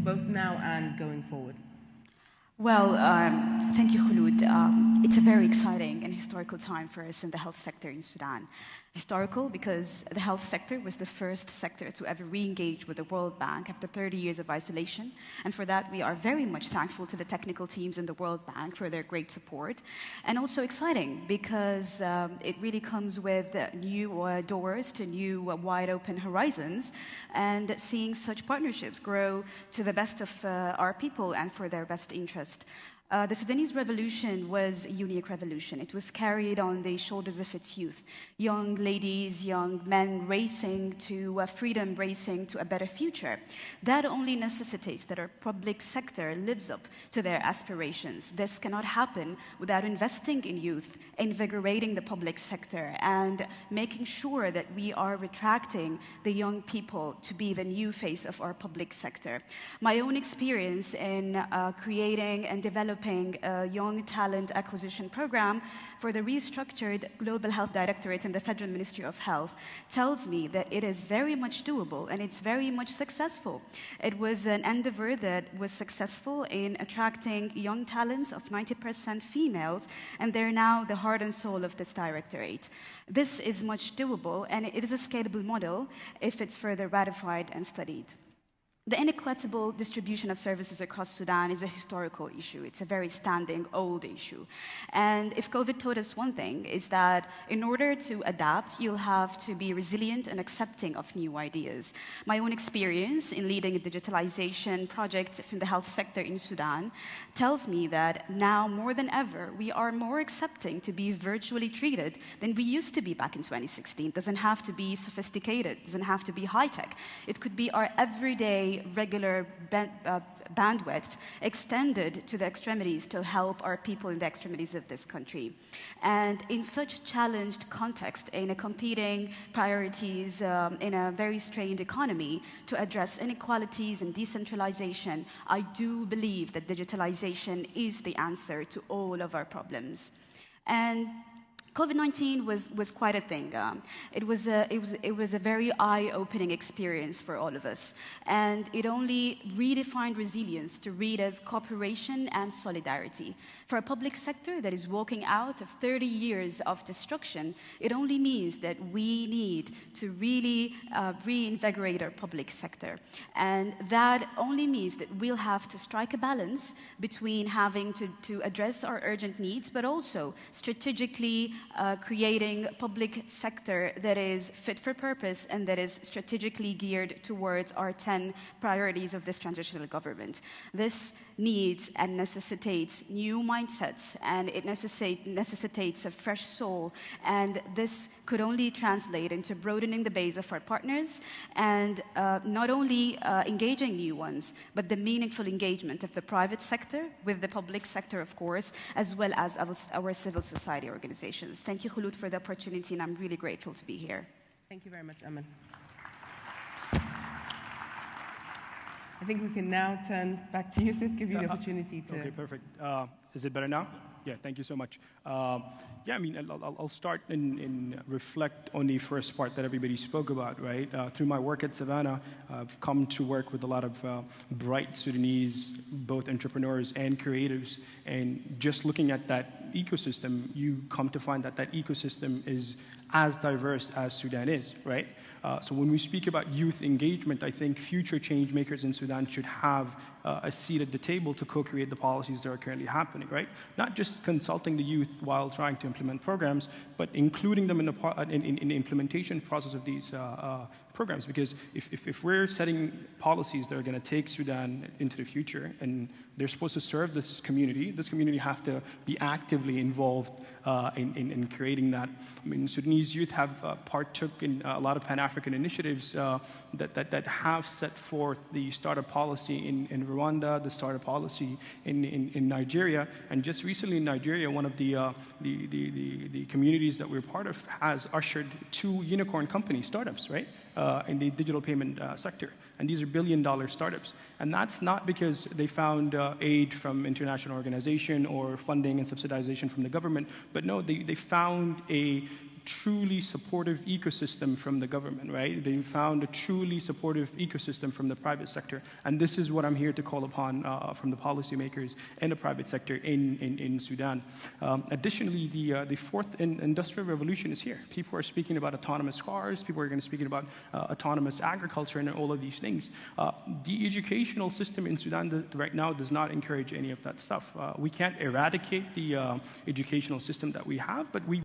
both now and going forward? Well, thank you, Khulud. It's a very exciting and historical time for us in the health sector in Sudan. Historical because the health sector was the first sector to ever re-engage with the World Bank after 30 years of isolation. And for that, we are very much thankful to the technical teams in the World Bank for their great support. And also exciting because it really comes with new doors to new wide open horizons, and seeing such partnerships grow to the best of our people and for their best interest. The Sudanese revolution was a unique revolution. It was carried on the shoulders of its youth. Young ladies, young men racing to freedom, racing to a better future. That only necessitates that our public sector lives up to their aspirations. This cannot happen without investing in youth, invigorating the public sector, and making sure that we are attracting the young people to be the new face of our public sector. My own experience in creating and developing a young talent acquisition program for the restructured Global Health Directorate in the Federal Ministry of Health tells me that it is very much doable and it's very much successful. It was an endeavor that was successful in attracting young talents of 90% females, and they're now the heart and soul of this directorate. This is much doable, and it is a scalable model if it's further ratified and studied. The inequitable distribution of services across Sudan is a historical issue. It's a very standing, old issue. And if COVID taught us one thing, is that in order to adapt, you'll have to be resilient and accepting of new ideas. My own experience in leading a digitalization project in the health sector in Sudan tells me that now more than ever, we are more accepting to be virtually treated than we used to be back in 2016. It doesn't have to be sophisticated, it doesn't have to be high-tech. It could be our everyday regular bandwidth extended to the extremities to help our people in the extremities of this country. And in such challenged context, in a competing priorities, in a very strained economy, to address inequalities and decentralization, I do believe that digitalization is the answer to all of our problems. And COVID-19 was quite a thing. It was a very eye-opening experience for all of us, and it only redefined resilience to read as cooperation and solidarity. For a public sector that is walking out of 30 years of destruction, it only means that we need to really reinvigorate our public sector, and that only means that we'll have to strike a balance between having to address our urgent needs, but also strategically creating a public sector that is fit for purpose and that is strategically geared towards our 10 priorities of this transitional government. This needs and necessitates new mindsets, and it necessitates a fresh soul, and this could only translate into broadening the base of our partners and not only engaging new ones, but the meaningful engagement of the private sector with the public sector, of course, as well as our civil society organizations. Thank you, Khulud, for the opportunity, and I'm really grateful to be here. Thank you very much, Aman. I think we can now turn back to Yusuf, give you the opportunity to... Okay, perfect. Is it better now? Yeah, thank you so much. Yeah, I mean, I'll start and reflect on the first part that everybody spoke about, right? Through my work at Savannah, I've come to work with a lot of bright Sudanese, both entrepreneurs and creatives, and just looking at that ecosystem, you come to find that that ecosystem is as diverse as Sudan is, right? So when we speak about youth engagement, I think future change makers in Sudan should have a seat at the table to co-create the policies that are currently happening, right? Not just consulting the youth while trying to implement programs, but including them in the implementation process of these programs. Because if we're setting policies that are going to take Sudan into the future, and they're supposed to serve this community have to be actively involved in creating that. I mean, Sudanese youth have partook in a lot of Pan-African initiatives that have set forth the startup policy in Rwanda, the startup policy in Nigeria, and just recently in Nigeria, one of the communities that we're part of has ushered 2 unicorn company startups, right, in the digital payment sector. And these are billion-dollar startups. And that's not because they found aid from international organization or funding and subsidization from the government, but no, they found a truly supportive ecosystem from the government, right? They found a truly supportive ecosystem from the private sector. And this is what I'm here to call upon from the policymakers and the private sector in Sudan. Additionally, the fourth industrial revolution is here. People are speaking about autonomous cars. People are going to speak about autonomous agriculture and all of these things. The educational system in Sudan right now does not encourage any of that stuff. We can't eradicate the educational system that we have, but we